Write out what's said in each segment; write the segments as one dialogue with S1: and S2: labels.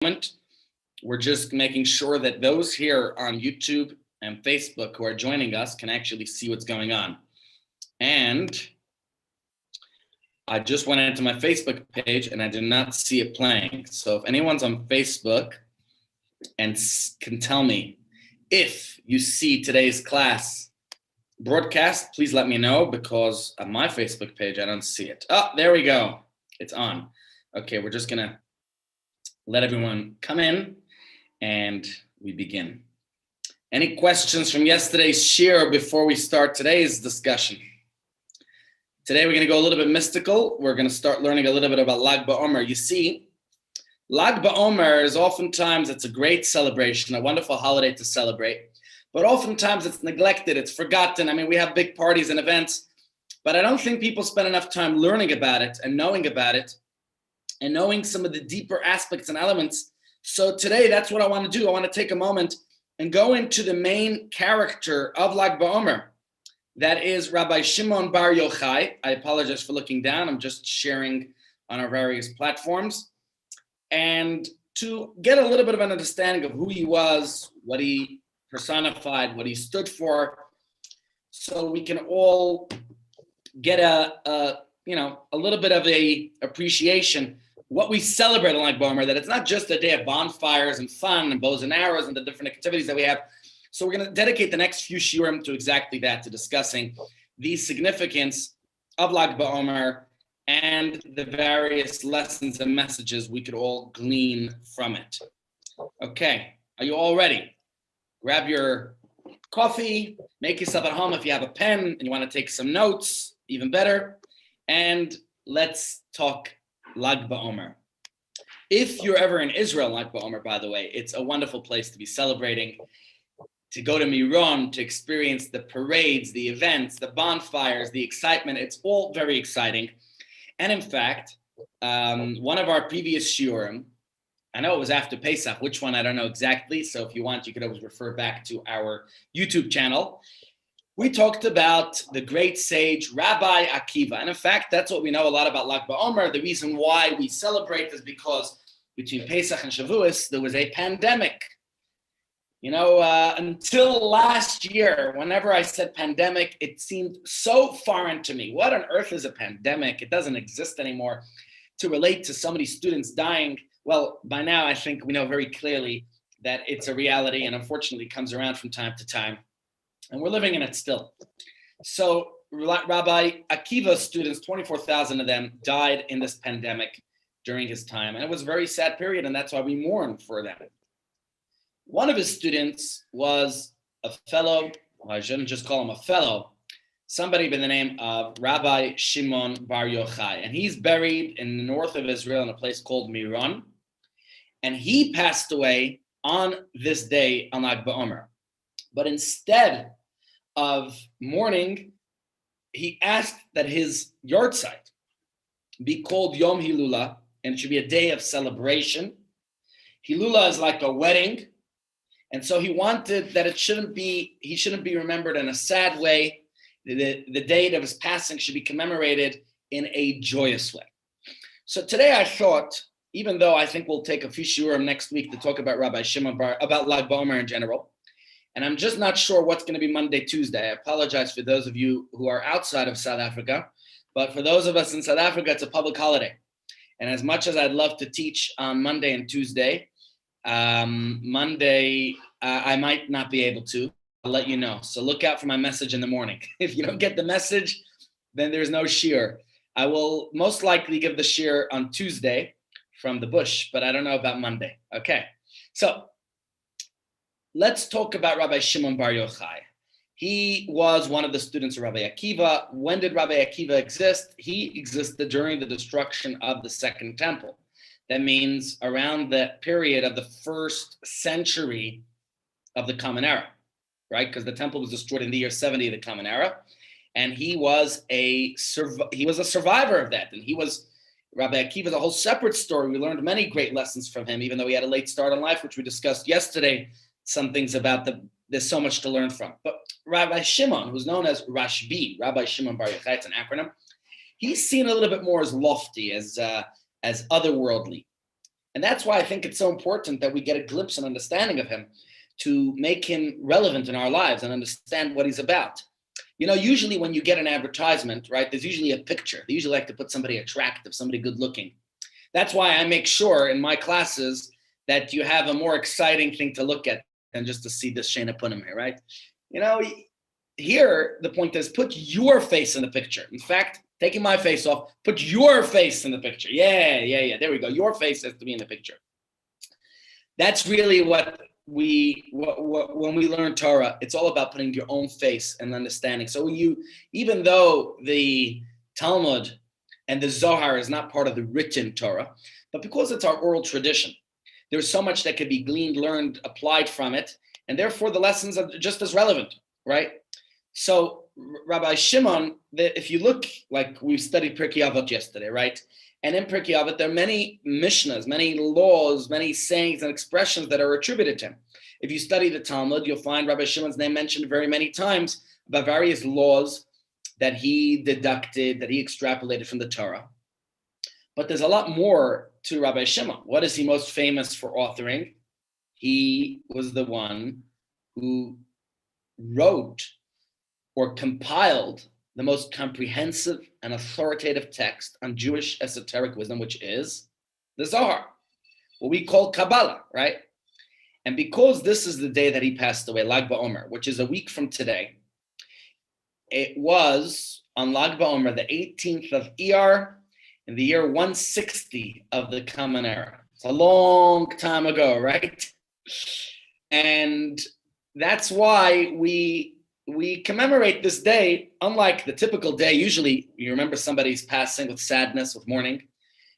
S1: moment. We're just making sure that those here on YouTube and Facebook who are joining us can actually see what's going on. And I just went into my Facebook page and I did not see it playing. So if anyone's on Facebook and can tell me if you see today's class broadcast, please let me know, because on my Facebook page, I don't see it. Oh, there we go. It's on. Okay, we're just gonna let everyone come in and we begin. Any questions from yesterday's shir before we start today's discussion? Today we're going to go a little bit mystical. We're going to start learning a little bit about Lag BaOmer. You see, Lag BaOmer is oftentimes, it's a great celebration, a wonderful holiday to celebrate, but oftentimes it's neglected, it's forgotten. I mean, we have big parties and events, but I don't think people spend enough time learning about it and knowing about it and knowing some of the deeper aspects and elements. So today, that's what I want to do. I want to take a moment and go into the main character of Lag BaOmer. That is Rabbi Shimon Bar Yochai. I apologize for looking down. I'm just sharing on our various platforms. And to get a little bit of an understanding of who he was, what he personified, what he stood for, so we can all get a little bit of a appreciation what we celebrate on Lag BaOmer, that it's not just a day of bonfires and fun and bows and arrows and the different activities that we have. So we're going to dedicate the next few shiurim to exactly that, to discussing the significance of Lag BaOmer and the various lessons and messages we could all glean from it. Okay, are you all ready? Grab your coffee, make yourself at home if you have a pen and you want to take some notes, even better. And let's talk Lag BaOmer. If you're ever in Israel, Lag BaOmer, by the way, it's a wonderful place to be celebrating, to go to Miron, to experience the parades, the events, the bonfires, the excitement. It's all very exciting. And in fact, one of our previous shiurim, I know it was after Pesach, which one I don't know exactly. So if you want, you could always refer back to our YouTube channel. We talked about the great sage Rabbi Akiva. And in fact, that's what we know a lot about Lag BaOmer. The reason why we celebrate is because between Pesach and Shavuos, there was a pandemic. You know, until last year, whenever I said pandemic, it seemed so foreign to me. What on earth is a pandemic? It doesn't exist anymore. To relate to so many students dying, well, by now I think we know very clearly that it's a reality and unfortunately comes around from time to time. And we're living in it still. So Rabbi Akiva's students, 24,000 of them, died in this pandemic during his time. And it was a very sad period, and that's why we mourn for them. One of his students was a fellow, well, I shouldn't just call him a fellow, somebody by the name of Rabbi Shimon Bar Yochai. And he's buried in the north of Israel in a place called Miron. And he passed away on this day on Lag BaOmer. But instead of mourning, he asked that his yahrzeit be called Yom Hilula, and it should be a day of celebration. Hilula is like a wedding. And so he wanted that he shouldn't be remembered in a sad way. The date of his passing should be commemorated in a joyous way. So today I thought, even though I think we'll take a few shiurim next week to talk about Rabbi Shimon about Lag BaOmer in general, and I'm just not sure what's going to be Monday, Tuesday. I apologize for those of you who are outside of South Africa, but for those of us in South Africa, it's a public holiday. And as much as I'd love to teach on Monday and Tuesday, Monday, I might not be able to. I'll let you know. So look out for my message in the morning. If you don't get the message, then there's no shiur. I will most likely give the shiur on Tuesday from the bush, but I don't know about Monday. Okay, so let's talk about Rabbi Shimon Bar Yochai. He was one of the students of Rabbi Akiva. When did Rabbi Akiva exist? He existed during the destruction of the Second Temple. That means around the period of the first century of the Common Era, right? Because the temple was destroyed in the year 70 of the Common Era. And he was a survivor of that. And Rabbi Akiva is a whole separate story. We learned many great lessons from him, even though he had a late start in life, which we discussed yesterday. Some things about there's so much to learn from. But Rabbi Shimon, who's known as Rashbi, Rabbi Shimon Bar Yochai, it's an acronym, he's seen a little bit more as lofty, as otherworldly. And that's why I think it's so important that we get a glimpse and understanding of him to make him relevant in our lives and understand what he's about. You know, usually when you get an advertisement, right, there's usually a picture. They usually like to put somebody attractive, somebody good looking. That's why I make sure in my classes that you have a more exciting thing to look at than just to see this Shana Punim here, right? You know, here the point is put your face in the picture. In fact, taking my face off, put your face in the picture. Yeah. There we go. Your face has to be in the picture. That's really what when we learn Torah, it's all about putting your own face and understanding. So even though the Talmud and the Zohar is not part of the written Torah, but because it's our oral tradition, there's so much that could be gleaned, learned, applied from it, and therefore the lessons are just as relevant, right? So Rabbi Shimon, if you look, like we studied Pirkei Avot yesterday, right? And in Pirkei Avot, there are many Mishnahs, many laws, many sayings and expressions that are attributed to him. If you study the Talmud, you'll find Rabbi Shimon's name mentioned very many times about various laws that he deducted, that he extrapolated from the Torah. But there's a lot more to Rabbi Shimon. What is he most famous for authoring? He was the one who wrote or compiled the most comprehensive and authoritative text on Jewish esoteric wisdom, which is the Zohar, what we call Kabbalah, right? And because this is the day that he passed away, Lag BaOmer, which is a week from today, it was on Lag BaOmer, the 18th of Iyar, in the year 160 of the Common Era. It's a long time ago, right? And that's why we commemorate this day, unlike the typical day. Usually you remember somebody's passing with sadness, with mourning.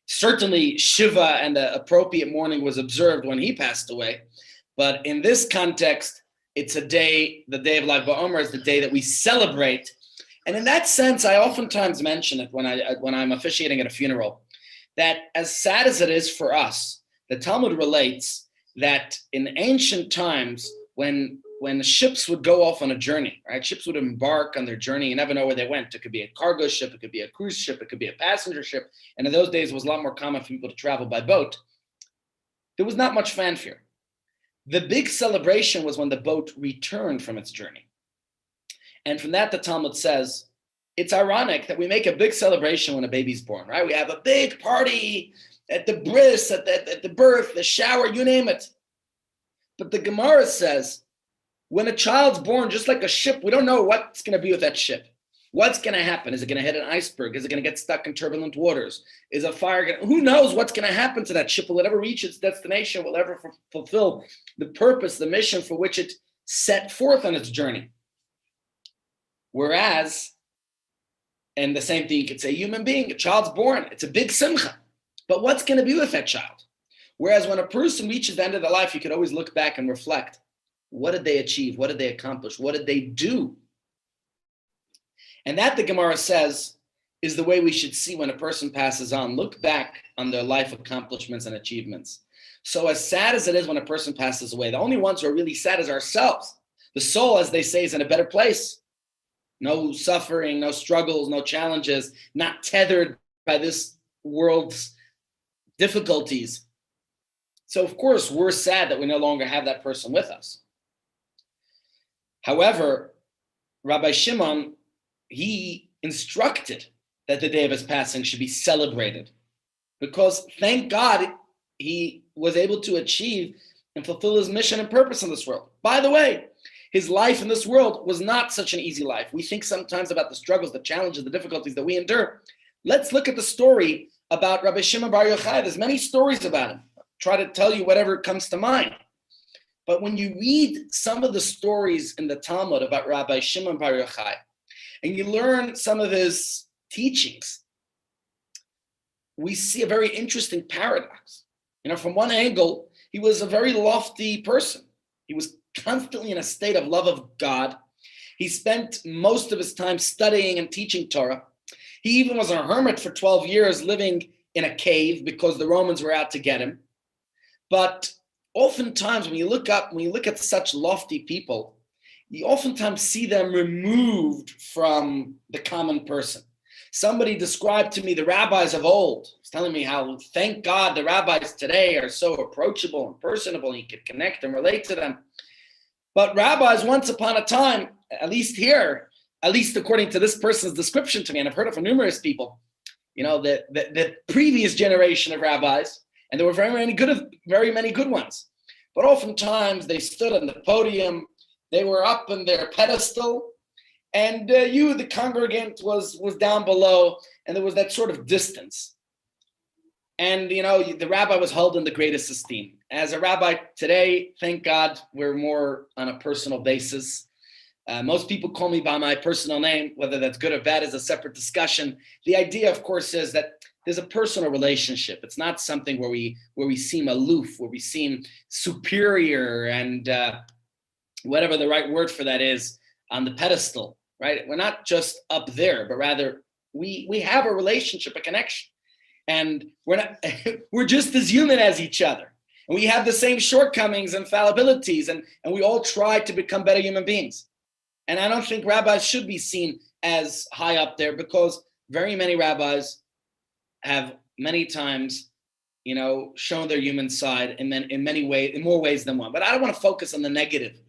S1: Certainly Shiva and the appropriate mourning was observed when he passed away. But in this context, it's a day, the day of Lag BaOmer is the day that we celebrate. And in that sense, I oftentimes mention it when I'm officiating at a funeral, that as sad as it is for us, the Talmud relates that in ancient times, when ships would go off on a journey, right? Ships would embark on their journey. You never know where they went. It could be a cargo ship. It could be a cruise ship. It could be a passenger ship. And in those days, it was a lot more common for people to travel by boat. There was not much fanfare. The big celebration was when the boat returned from its journey. And from that, the Talmud says, it's ironic that we make a big celebration when a baby's born, right? We have a big party at the bris, at the birth, the shower, you name it. But the Gemara says, when a child's born, just like a ship, we don't know what's going to be with that ship. What's going to happen? Is it going to hit an iceberg? Is it going to get stuck in turbulent waters? Is a fire going to... Who knows what's going to happen to that ship? Will it ever reach its destination? Will it ever fulfill the purpose, the mission for which it set forth on its journey? Whereas, and the same thing, you could say, human being, a child's born, it's a big simcha. But what's going to be with that child? Whereas when a person reaches the end of their life, you could always look back and reflect. What did they achieve? What did they accomplish? What did they do? And that, the Gemara says, is the way we should see when a person passes on. Look back on their life accomplishments and achievements. So as sad as it is when a person passes away, the only ones who are really sad is ourselves. The soul, as they say, is in a better place. No suffering, no struggles, no challenges, not tethered by this world's difficulties. So of course, we're sad that we no longer have that person with us. However, Rabbi Shimon, he instructed that the day of his passing should be celebrated because, thank God, he was able to achieve and fulfill his mission and purpose in this world. By the way, his life in this world was not such an easy life. We think sometimes about the struggles, the challenges, the difficulties that we endure. Let's look at the story about Rabbi Shimon Bar Yochai. There's many stories about him. I'll try to tell you whatever comes to mind. But when you read some of the stories in the Talmud about Rabbi Shimon Bar Yochai, and you learn some of his teachings, we see a very interesting paradox. You know, from one angle, he was a very lofty person. He was constantly in a state of love of God. He spent most of his time studying and teaching Torah. He even was a hermit for 12 years, living in a cave because the Romans were out to get him. But oftentimes when you look at such lofty people, you oftentimes see them removed from the common person. Somebody described to me the rabbis of old. He was telling me how, thank God, the rabbis today are so approachable and personable, and you could connect and relate to them. But rabbis, once upon a time, at least here, at least according to this person's description to me, and I've heard it from numerous people, the previous generation of rabbis, and there were very many good ones. But oftentimes they stood on the podium, they were up on their pedestal, and you, the congregant, was down below, and there was that sort of distance. And the rabbi was held in the greatest esteem. As a rabbi today, thank God, we're more on a personal basis. Most people call me by my personal name, whether that's good or bad is a separate discussion. The idea, of course, is that there's a personal relationship. It's not something where we seem aloof, where we seem superior and whatever the right word for that is, on the pedestal, right? We're not just up there, but rather we have a relationship, a connection. And we're just as human as each other. And we have the same shortcomings and fallibilities, and we all try to become better human beings. And I don't think rabbis should be seen as high up there, because very many rabbis have many times, shown their human side in many ways, in more ways than one. But I don't want to focus on the negative.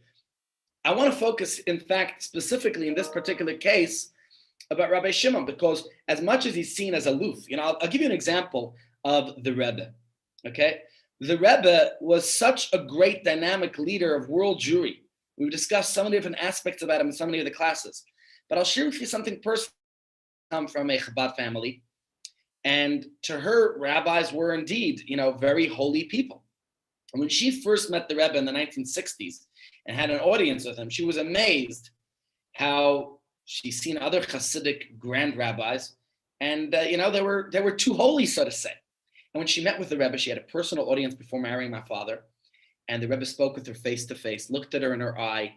S1: I want to focus, in fact, specifically in this particular case, about Rabbi Shimon, because as much as he's seen as aloof, I'll give you an example of the Rebbe, okay? The Rebbe was such a great dynamic leader of world Jewry. We've discussed some of the different aspects about him in so many of the classes, but I'll share with you something personal. I come from a Chabad family, and to her, rabbis were indeed, very holy people. And when she first met the Rebbe in the 1960s and had an audience with him, she was amazed how she's seen other Hasidic grand rabbis, and they were too holy, so to say. And when she met with the Rebbe, she had a personal audience before marrying my father, and the Rebbe spoke with her face to face, looked at her in her eye,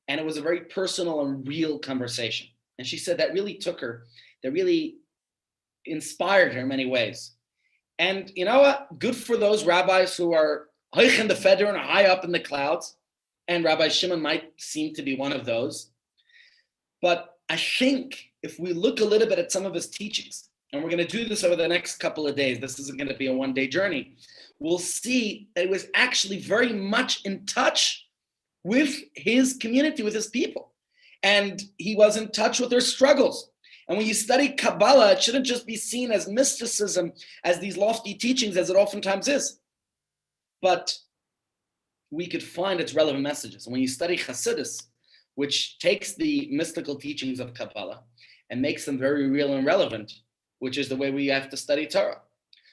S1: and it was a very personal and real conversation. And she said that really took her, that really inspired her in many ways. And you know what? Good for those rabbis who are hoich in the feder and high up in the clouds. And Rabbi Shimon might seem to be one of those. But I think if we look a little bit at some of his teachings, and we're going to do this over the next couple of days, this isn't going to be a one-day journey, we'll see that he was actually very much in touch with his community, with his people. And he was in touch with their struggles. And when you study Kabbalah, it shouldn't just be seen as mysticism, as these lofty teachings, as it oftentimes is. But we could find its relevant messages. And when you study Hasidus, which takes the mystical teachings of Kabbalah and makes them very real and relevant, which is the way we have to study Torah.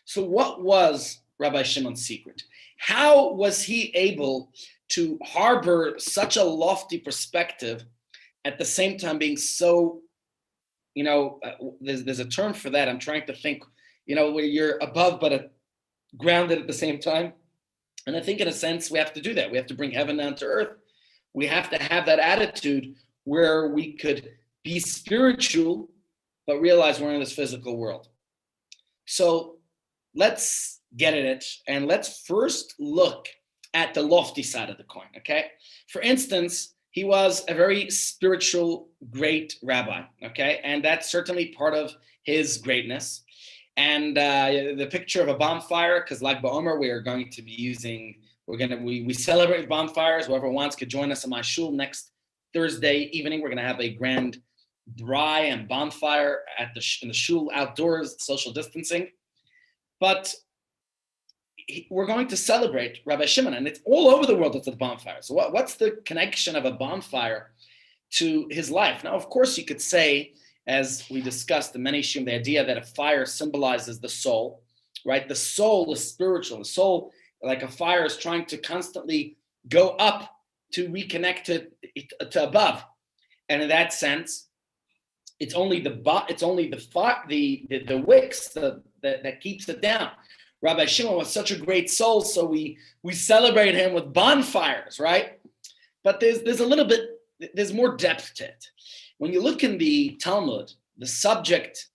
S1: So what was Rabbi Shimon's secret? How was he able to harbor such a lofty perspective, at the same time being so, there's a term for that. I'm trying to think, where you're above but grounded at the same time. And I think in a sense, we have to do that. We have to bring heaven down to earth. We have to have that attitude where we could be spiritual, but realize we're in this physical world. So let's get at it. And let's first look at the lofty side of the coin, okay? For instance, he was a very spiritual, great rabbi, okay? And that's certainly part of his greatness. And the picture of a bonfire, because like Ba'omer, we are going to be using, we celebrate bonfires. Whoever wants could join us in my shul next Thursday evening. We're going to have a grand braai and bonfire in the shul outdoors, social distancing. But we're going to celebrate Rabbi Shimon, and it's all over the world. It's a bonfire. So what's the connection of a bonfire to his life? Now, of course, you could say, as we discussed in many shim, the idea that a fire symbolizes the soul, right? The soul is spiritual. The soul, like a fire, is trying to constantly go up to reconnect to above. And in that sense, it's only the wicks that keeps it down. Rabbi Shimon was such a great soul, so we celebrate him with bonfires, right? But there's more depth to it. When you look in the Talmud, the subject,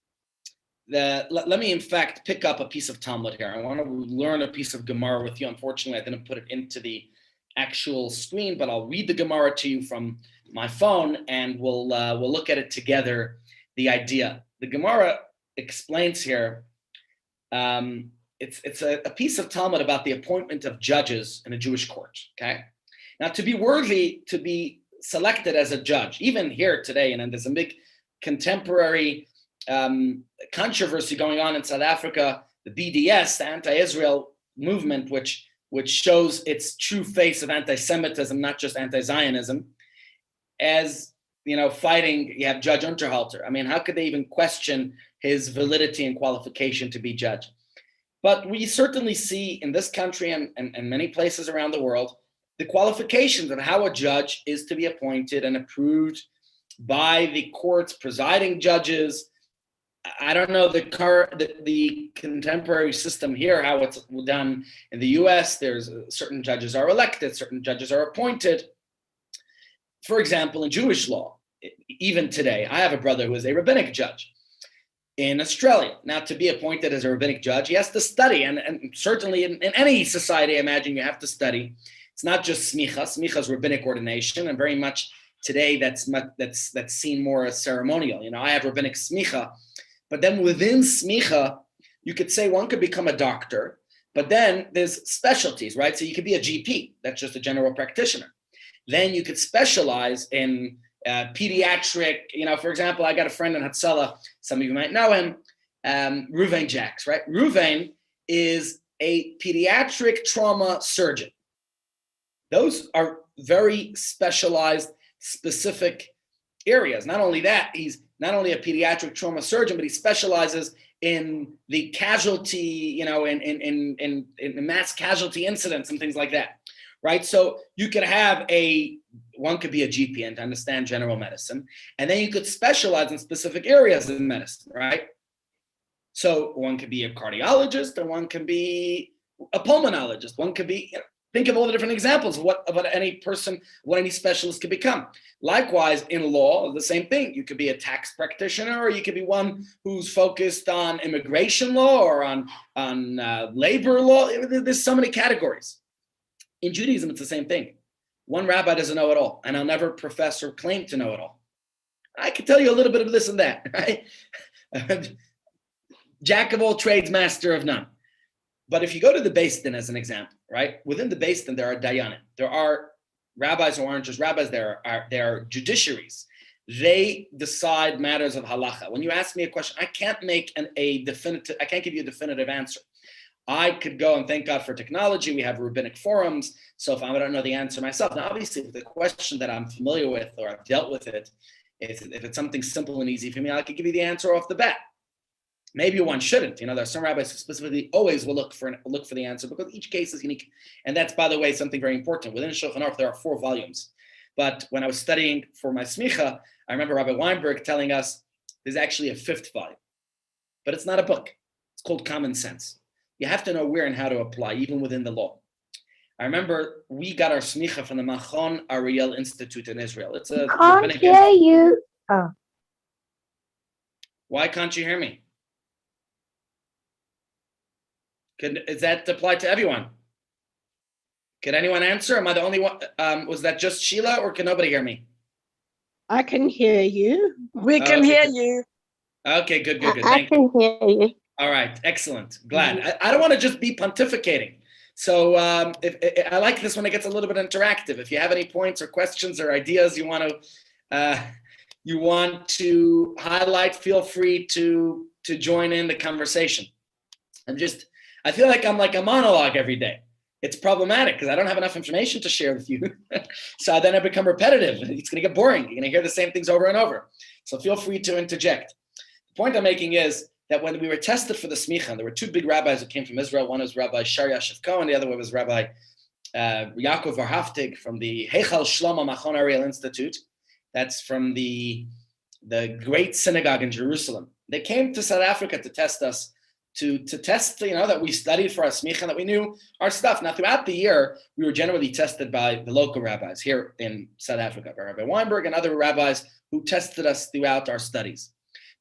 S1: let me in fact pick up a piece of Talmud here. I want to learn a piece of Gemara with you. Unfortunately, I didn't put it into the actual screen, but I'll read the Gemara to you from my phone, and we'll look at it together, the idea. the Gemara explains here, it's a piece of Talmud about the appointment of judges in a Jewish court, okay? Now, to be worthy to be selected as a judge, even here today, and there's a big contemporary controversy going on in South Africa, the BDS, the anti-Israel movement, which shows its true face of anti-Semitism, not just anti-Zionism, as fighting. You have Judge Unterhalter. I mean, how could they even question his validity and qualification to be judge? But we certainly see in this country and many places around the world, the qualifications of how a judge is to be appointed and approved by the court's presiding judges. I don't know the contemporary system here, how it's done in the US. There's certain judges are elected, certain judges are appointed. For example, in Jewish law, even today, I have a brother who is a rabbinic judge in Australia. Now, to be appointed as a rabbinic judge, he has to study. And certainly in any society, I imagine you have to study. It's not just smicha. Smicha is rabbinic ordination, and very much today that's seen more as ceremonial. I have rabbinic smicha, but then within smicha, you could say one could become a doctor, but then there's specialties, right? So you could be a GP. That's just a general practitioner. Then you could specialize in pediatric, for example, I got a friend in Hatzalah, some of you might know him, Ruvain Jacks, right? Ruvain is a pediatric trauma surgeon. Those are very specialized, specific areas. Not only that, he's not only a pediatric trauma surgeon, but he specializes in the casualty, in mass casualty incidents and things like that, right? So you could have one could be a GP and understand general medicine, and then you could specialize in specific areas in medicine, right? So one could be a cardiologist, or one can be a pulmonologist. One could be, think of all the different examples of what any specialist could become. Likewise, in law, the same thing. You could be a tax practitioner, or you could be one who's focused on immigration law or on labor law. There's so many categories. In Judaism, it's the same thing. One rabbi doesn't know it all, and I'll never profess or claim to know it all. I can tell you a little bit of this and that, right? Jack of all trades, master of none. But if you go to the Beis Din as an example, right? Within the Beis Din, there are dayanim. There are rabbis who aren't just rabbis, there are judiciaries. They decide matters of halacha. When you ask me a question, I can't give you a definitive answer. I could go, and thank God for technology. We have rabbinic forums. So if I don't know the answer myself, now obviously if the question that I'm familiar with or I've dealt with it, if it's something simple and easy for me, I could give you the answer off the bat. Maybe one shouldn't. There are some rabbis who specifically always will look for the answer because each case is unique. And that's, by the way, something very important. Within Shulchan Aruch, there are 4 volumes. But when I was studying for my smicha, I remember Rabbi Weinberg telling us there's actually a 5th volume. But it's not a book. It's called Common Sense. You have to know where and how to apply, even within the law. I remember we got our smicha from the Machon Ariel Institute in Israel. It's a
S2: can't hear you. Oh.
S1: Why can't you hear me? Is that apply to everyone? Can anyone answer? Am I the only one? Was that just Sheila, or can nobody hear me?
S2: I can hear you.
S3: We can hear you.
S1: Okay, good.
S2: I can hear you.
S1: All right, excellent. Glad. I don't want to just be pontificating. So I like this when it gets a little bit interactive. If you have any points or questions or ideas you want to highlight, feel free to join in the conversation. I feel like I'm like a monologue every day. It's problematic because I don't have enough information to share with you. So then I become repetitive. It's going to get boring. You're going to hear the same things over and over. So feel free to interject. The point I'm making is that when we were tested for the smicha, there were 2 big rabbis who came from Israel. One was Rabbi Shari Yashiv Cohen, the other one was Rabbi Yaakov Varhaftig from the Heichal Shlomo Machon Ariel Institute. That's from the great synagogue in Jerusalem. They came to South Africa to test us, to test, that we studied for our smicha, that we knew our stuff. Now, throughout the year, we were generally tested by the local rabbis here in South Africa, by Rabbi Weinberg and other rabbis who tested us throughout our studies.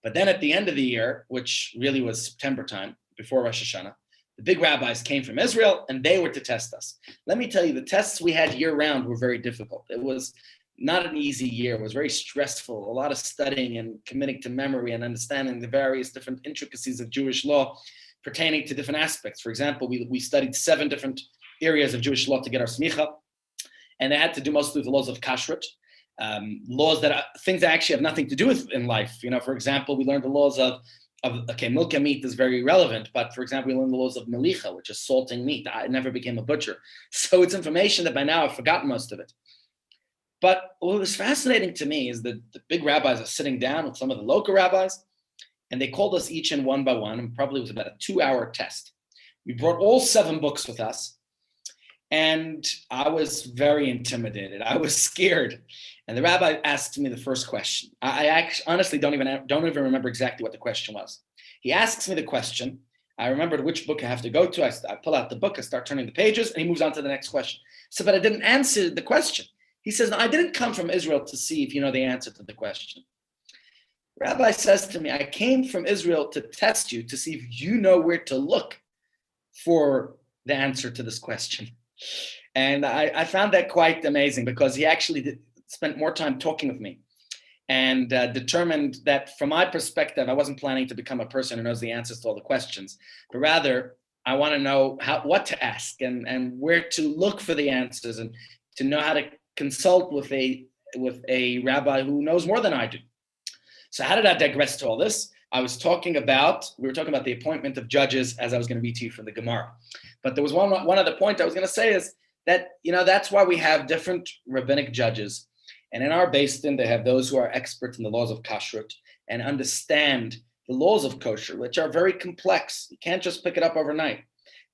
S1: But then at the end of the year, which really was September time, before Rosh Hashanah, the big rabbis came from Israel and they were to test us. Let me tell you, the tests we had year round were very difficult. It was not an easy year. It was very stressful, a lot of studying and committing to memory and understanding the various different intricacies of Jewish law pertaining to different aspects. For example, we studied 7 different areas of Jewish law to get our smicha, and they had to do mostly the laws of kashrut, laws things that actually have nothing to do with in life. For example, we learned the laws of milk and meat is very relevant, but for example, we learned the laws of melicha, which is salting meat. I never became a butcher, so it's information that by now I've forgotten most of it. But what was fascinating to me is that the big rabbis are sitting down with some of the local rabbis, and they called us each in one by one, and probably was about a 2-hour test. We brought all 7 books with us, and I was very intimidated. I was scared. And the rabbi asked me the first question. I actually, honestly don't even remember exactly what the question was. He asks me the question. I remembered which book I have to go to. I pull out the book, I start turning the pages, and he moves on to the next question. So, but I didn't answer the question. He says, no, I didn't come from Israel to see if you know the answer to the question. Rabbi says to me, I came from Israel to test you, to see if you know where to look for the answer to this question. And I found that quite amazing, because he actually spent more time talking with me and determined that from my perspective, I wasn't planning to become a person who knows the answers to all the questions, but rather I want to know what to ask and where to look for the answers, and to know how to consult with a rabbi who knows more than I do. So how did I digress to all this? We were talking about the appointment of judges, as I was going to read to you from the Gemara. But there was one other point I was going to say, is that, that's why we have different rabbinic judges. And in our Beis Din, they have those who are experts in the laws of kashrut and understand the laws of kosher, which are very complex. You can't just pick it up overnight.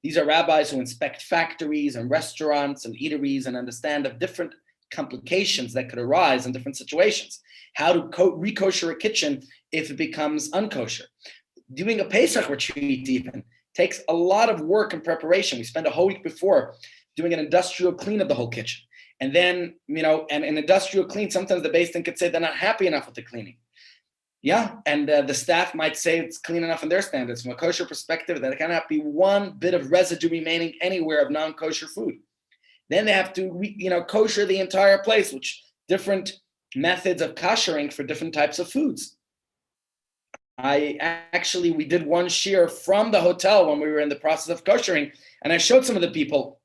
S1: These are rabbis who inspect factories and restaurants and eateries and understand of different complications that could arise in different situations. How to re-kosher a kitchen if it becomes unkosher. Doing a Pesach retreat even takes a lot of work and preparation. We spend a whole week before doing an industrial clean of the whole kitchen. And then, and an industrial clean, sometimes the Beis Din could say they're not happy enough with the cleaning. Yeah, and the staff might say it's clean enough in their standards. From a kosher perspective, there cannot be one bit of residue remaining anywhere of non-kosher food. Then they have to, kosher the entire place, which different methods of koshering for different types of foods. We did one shiur from the hotel when we were in the process of koshering, and I showed some of the people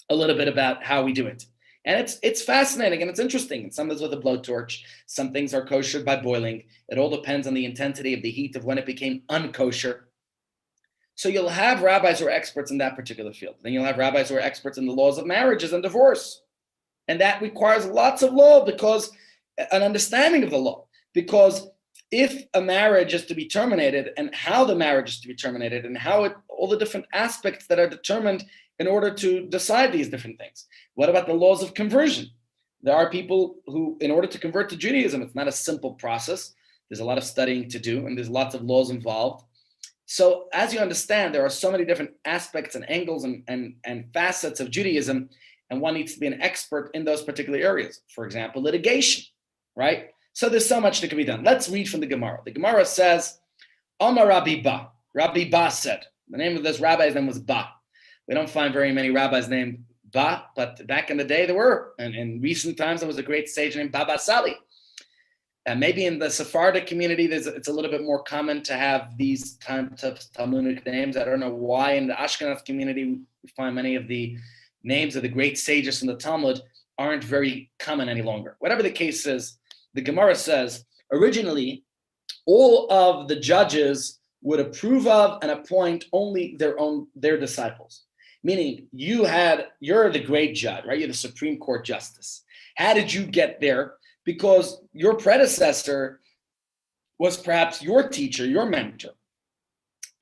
S1: a little bit about how we do it. And it's fascinating and it's interesting. And some is with a blowtorch. Some things are koshered by boiling. It all depends on the intensity of the heat of when it became unkosher. So you'll have rabbis who are experts in that particular field. Then you'll have rabbis who are experts in the laws of marriages and divorce. And that requires lots of law, because an understanding of the law. Because if a marriage is to be terminated, and how the marriage is to be terminated, and how all the different aspects that are determined in order to decide these different things. What about the laws of conversion? There are people who, in order to convert to Judaism, it's not a simple process. There's a lot of studying to do, and there's lots of laws involved. So as you understand, there are so many different aspects and angles and facets of Judaism, and one needs to be an expert in those particular areas. For example, litigation, right? So there's so much that can be done. Let's read from the Gemara. The Gemara says, Amar Rabbi Ba. Rabbi Ba said, the name of this rabbi's name was Ba. We don't find very many rabbis named Ba, but back in the day there were. And in recent times, there was a great sage named Baba Sali. And maybe in the Sephardic community, it's a little bit more common to have these types of Talmudic names. I don't know why in the Ashkenaz community, we find many of the names of the great sages in the Talmud aren't very common any longer. Whatever the case is, the Gemara says, originally, all of the judges would approve of and appoint only their disciples. Meaning you're the great judge, right? You're the Supreme Court justice. How did you get there? Because your predecessor was perhaps your teacher, your mentor,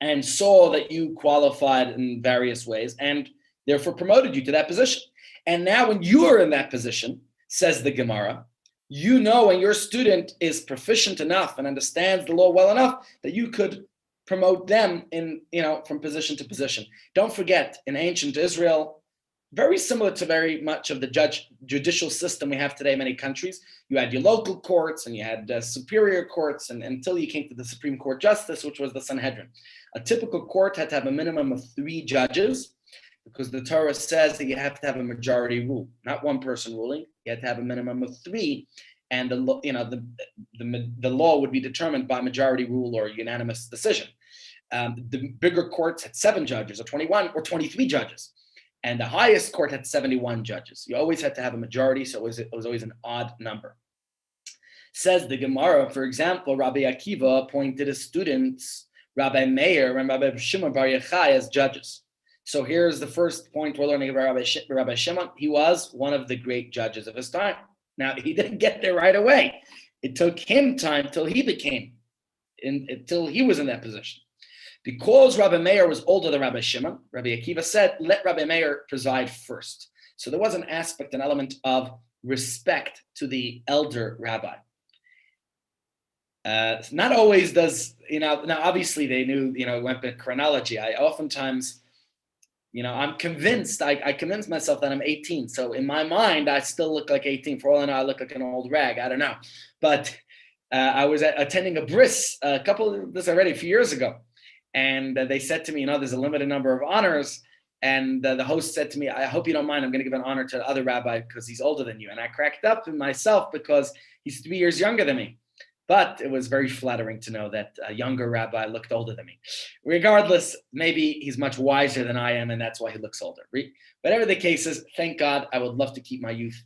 S1: and saw that you qualified in various ways and therefore promoted you to that position. And now when you are in that position, says the Gemara, you know, and your student is proficient enough and understands the law well enough that you could promote them from position to position. Don't forget, in ancient Israel, very similar to very much of the judicial system we have today in many countries, you had your local courts and you had superior courts, and until you came to the Supreme Court Justice, which was the Sanhedrin. A typical court had to have a minimum of 3 judges, because the Torah says that you have to have a majority rule, not one person ruling. You have to have a minimum of three, and the law would be determined by majority rule or unanimous decision. The bigger courts had 7 judges, or 21, or 23 judges, and the highest court had 71 judges. You always had to have a majority, so it was always an odd number. Says the Gemara, for example, Rabbi Akiva appointed his students, Rabbi Meir and Rabbi Shimon Bar Yochai, as judges. So here's the first point we're learning about Rabbi Shimon. He was one of the great judges of his time. Now, he didn't get there right away. It took him time until he was in that position. Because Rabbi Meir was older than Rabbi Shimon, Rabbi Akiva said, let Rabbi Meir preside first. So there was an aspect, an element of respect to the elder rabbi. Not always does, now obviously they knew, it went by chronology. I oftentimes, I'm convinced, I convinced myself that I'm 18. So in my mind, I still look like 18. For all I know, I look like an old rag. I don't know. But I was attending a bris a few years ago. And they said to me, there's a limited number of honors. And the host said to me, I hope you don't mind, I'm going to give an honor to the other rabbi because he's older than you. And I cracked up in myself because he's 3 years younger than me. But it was very flattering to know that a younger rabbi looked older than me. Regardless, maybe he's much wiser than I am, and that's why he looks older. Whatever the case is, thank God, I would love to keep my youth.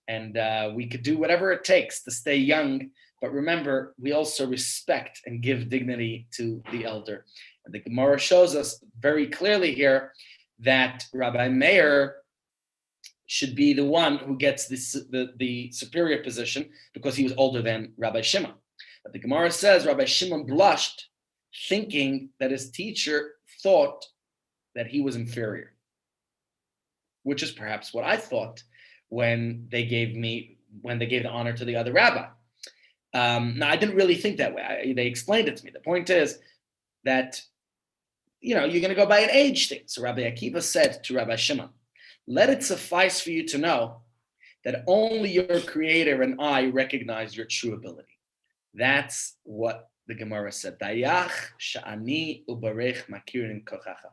S1: And we could do whatever it takes to stay young. But remember, we also respect and give dignity to the elder. And the Gemara shows us very clearly here that Rabbi Meir should be the one who gets the superior position because he was older than Rabbi Shimon. But the Gemara says Rabbi Shimon blushed, thinking that his teacher thought that he was inferior, which is perhaps what I thought when they gave the honor to the other rabbi. Now, I didn't really think that way. They explained it to me. The point is that, you're going to go by an age thing. So Rabbi Akiva said to Rabbi Shimon, let it suffice for you to know that only your creator and I recognize your true ability. That's what the Gemara said. Dayach sha'ani ubarech makirin kochacha.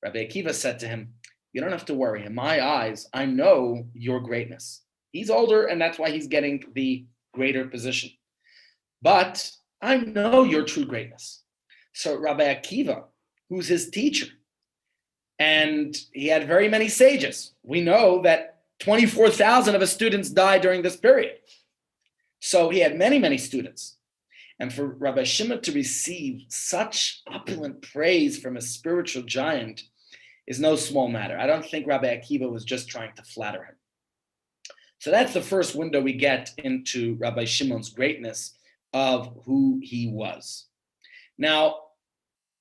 S1: Rabbi Akiva said to him, you don't have to worry. In my eyes, I know your greatness. He's older, and that's why he's getting the greater position. But I know your true greatness. So Rabbi Akiva, who's his teacher, and he had very many sages. We know that 24,000 of his students died during this period. So he had many, many students. And for Rabbi Shimon to receive such opulent praise from a spiritual giant is no small matter. I don't think Rabbi Akiva was just trying to flatter him. So that's the first window we get into Rabbi Shimon's greatness of who he was. Now,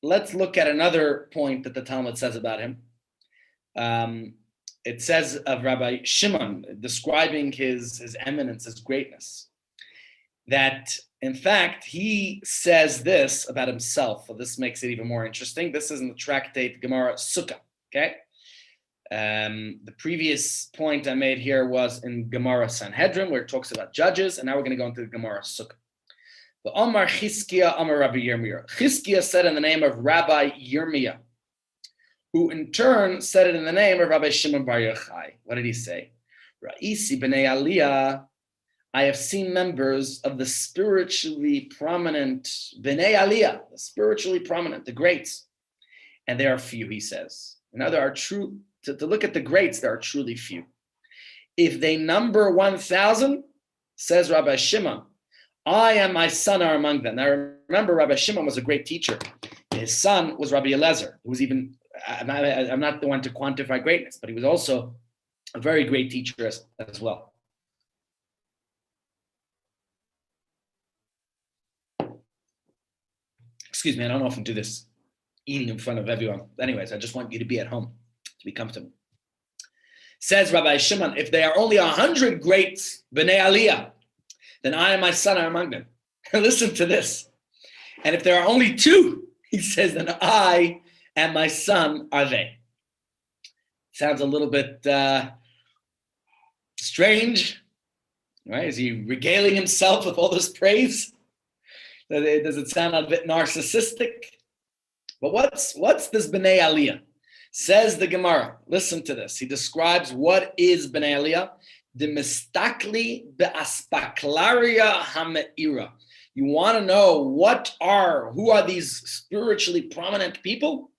S1: let's look at another point that the Talmud says about him. It says of Rabbi Shimon, describing his eminence, his greatness, that in fact, he says this about himself. Well, this makes it even more interesting. This is in the tractate Gemara Sukkah, okay? The previous point I made here was in Gemara Sanhedrin, where it talks about judges, and now we're going to go into the Gemara Sukkah. The Omar Chizkiah, Omar Rabbi Yirmiyah. Chizkiah said in the name of Rabbi Yirmiyah, who in turn said it in the name of Rabbi Shimon Bar Yochai. What did he say? Ra'isi b'nei Aliyah, I have seen members of the spiritually prominent B'nei Aliyah, the spiritually prominent, the greats, and there are few, he says. Now there are true, to look at the greats, there are truly few. If they number 1,000, says Rabbi Shimon, I and my son are among them. Now remember, Rabbi Shimon was a great teacher. His son was Rabbi Eliezer, who was even, I'm not the one to quantify greatness, but he was also a very great teacher as well. Excuse me, I don't often do this, eating in front of everyone. Anyways, I just want you to be at home, to be comfortable. Says Rabbi Shimon, if they are only 100 greats, B'nei Aliyah, then I and my son are among them. Listen to this. And if there are only 2, he says, then I and my son are they. Sounds a little bit strange, right? Is he regaling himself with all this praise? Does it sound a bit narcissistic? But what's this B'nai Aliyah? Says the Gemara, listen to this. He describes what is Bnei Aliyah, the mistakli be'aspaklaria hame'ira. You want to know who are these spiritually prominent people?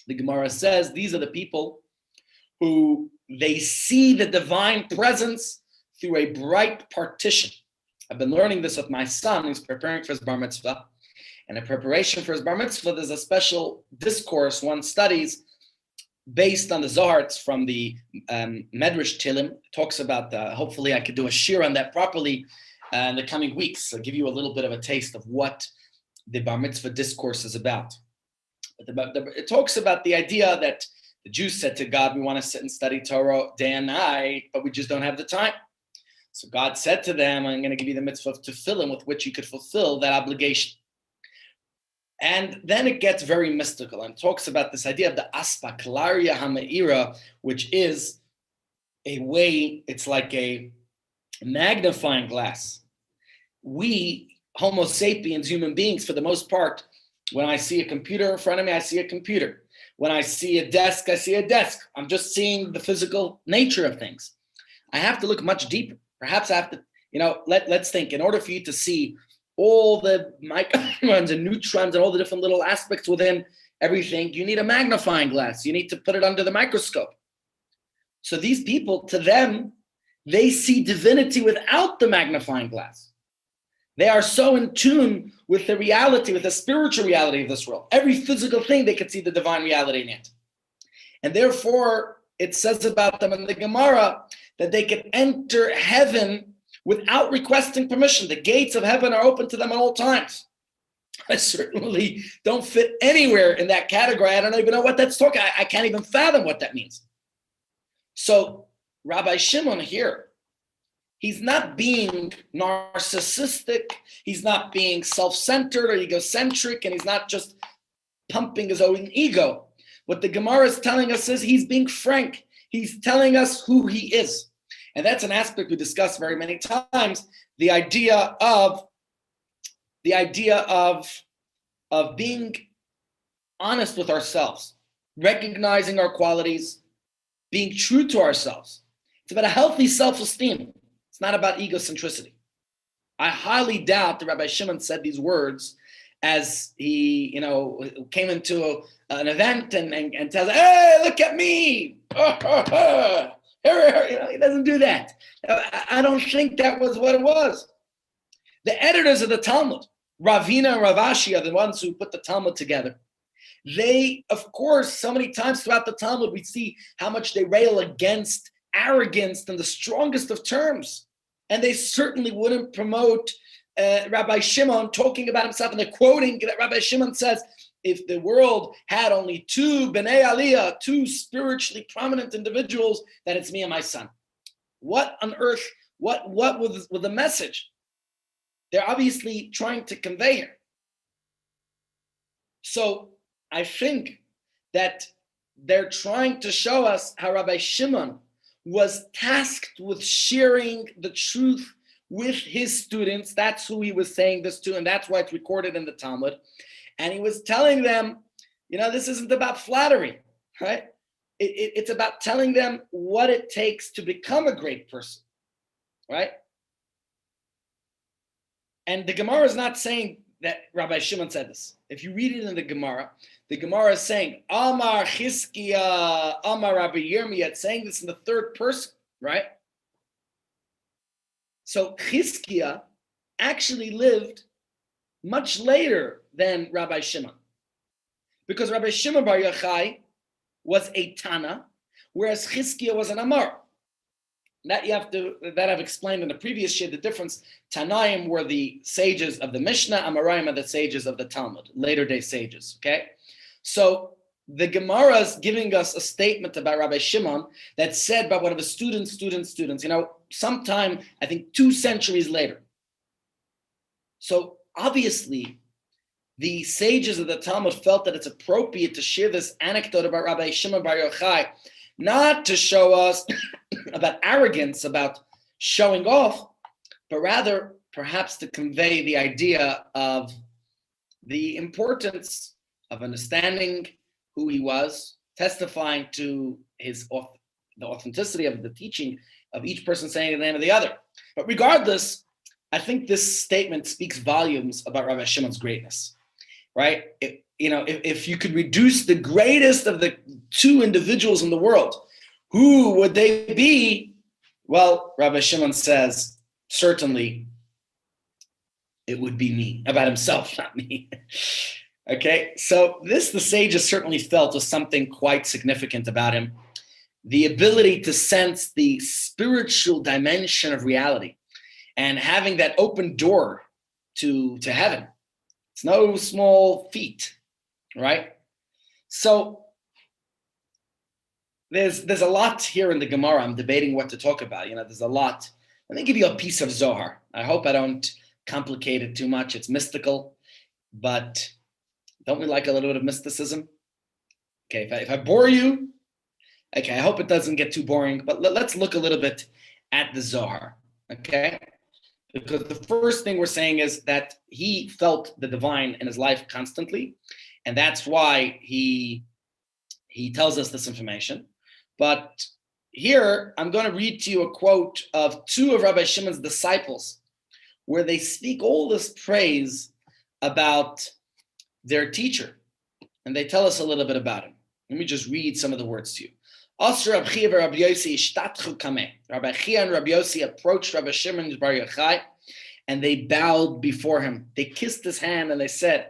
S1: The Gemara says these are the people who they see the divine presence through a bright partition. I've been learning this with my son who's preparing for his bar mitzvah. And in preparation for his bar mitzvah, there's a special discourse one studies based on the Zohar. It's from the Medrash Tilim. It talks about, hopefully I could do a shir on that properly in the coming weeks. I'll give you a little bit of a taste of what the bar mitzvah discourse is about. It talks about the idea that the Jews said to God, we want to sit and study Torah day and night, but we just don't have the time. So God said to them, I'm going to give you the mitzvah of tefillin with which you could fulfill that obligation. And then it gets very mystical and talks about this idea of the aspaklaria hame'ira, which is a way, it's like a magnifying glass. We, Homo sapiens, human beings, for the most part, when I see a computer in front of me, I see a computer. When I see a desk, I see a desk. I'm just seeing the physical nature of things. I have to look much deeper. Perhaps I have to, let's think, in order for you to see all the microns and neutrons and all the different little aspects within everything, you need a magnifying glass. You need to put it under the microscope. So these people, to them, they see divinity without the magnifying glass. They are so in tune with the reality, with the spiritual reality of this world. Every physical thing, they can see the divine reality in it. And therefore, it says about them in the Gemara that they can enter heaven without requesting permission. The gates of heaven are open to them at all times. I certainly don't fit anywhere in that category. I don't even know what that's talking. I can't even fathom what that means. So Rabbi Shimon here, he's not being narcissistic. He's not being self-centered or egocentric, and he's not just pumping his own ego. What the Gemara is telling us is he's being frank. He's telling us who he is. And that's an aspect we discussed very many times, the idea of being honest with ourselves, recognizing our qualities, being true to ourselves. It's about a healthy self-esteem. It's not about egocentricity. I highly doubt that Rabbi Shimon said these words as he, came into an event and tells, hey, look at me. He doesn't do that. I don't think that was what it was. The editors of the Talmud, Ravina and Ravashi, are the ones who put the Talmud together. They, of course, so many times throughout the Talmud, we see how much they rail against arrogance in the strongest of terms. And they certainly wouldn't promote Rabbi Shimon talking about himself. And they're quoting that Rabbi Shimon says, if the world had only two Bnei Aliyah, two spiritually prominent individuals, then it's me and my son. What on earth, what was the message they're obviously trying to convey here? So I think that they're trying to show us how Rabbi Shimon was tasked with sharing the truth with his students. That's who he was saying this to, and that's why it's recorded in the Talmud. And he was telling them, this isn't about flattery, right? It's about telling them what it takes to become a great person, right? And the Gemara is not saying that Rabbi Shimon said this. If you read it in the Gemara is saying, Amar Chizkiya, Amar Rabbi Yirmiyah. It's saying this in the third person, right? So Chizkiya actually lived much later than Rabbi Shimon, because Rabbi Shimon Bar Yochai was a Tana, whereas Chizkiya was an Amar. That I've explained in the previous year, the difference. Tanaim were the sages of the Mishnah, Amoraim are the sages of the Talmud, later day sages, okay? So the Gemara is giving us a statement about Rabbi Shimon that's said by one of his students, sometime, I think 2 centuries later. So obviously, the sages of the Talmud felt that it's appropriate to share this anecdote about Rabbi Shimon Bar Yochai, not to show us about arrogance, about showing off, but rather perhaps to convey the idea of the importance of understanding who he was, testifying to the authenticity of the teaching of each person saying the name of the other. But regardless, I think this statement speaks volumes about Rabbi Shimon's greatness, right? If you could reduce the greatest of the two individuals in the world, who would they be? Well, Rabbi Shimon says, certainly it would be me, about himself, not me. Okay, so the sages certainly felt was something quite significant about him. The ability to sense the spiritual dimension of reality and having that open door to heaven. It's no small feat, right? So there's a lot here in the Gemara. I'm debating what to talk about. There's a lot. Let me give you a piece of Zohar. I hope I don't complicate it too much. It's mystical, but don't we like a little bit of mysticism? Okay, if I bore you, okay, I hope it doesn't get too boring, but let's look a little bit at the Zohar, okay? Because the first thing we're saying is that he felt the divine in his life constantly, and that's why he tells us this information. But here, I'm going to read to you a quote of two of Rabbi Shimon's disciples, where they speak all this praise about their teacher, and they tell us a little bit about him. Let me just read some of the words to you. Rabbi Chia and Rabbi Yossi approached Rabbi Shimon Bar Yochai, and they bowed before him. They kissed his hand, and they said,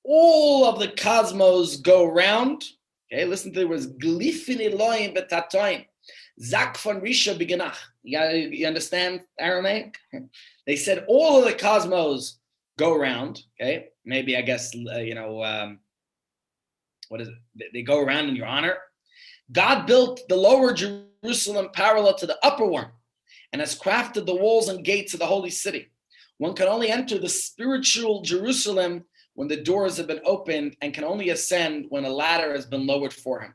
S1: all of the cosmos go round. Okay, listen to the words. Glifin Elohim betatoim. Zak von Risha beginach. You understand Aramaic? They said all of the cosmos go around. Okay, maybe I guess what is it? They go around in your honor. God built the lower Jerusalem parallel to the upper one, and has crafted the walls and gates of the holy city. One can only enter the spiritual Jerusalem when the doors have been opened, and can only ascend when a ladder has been lowered for him.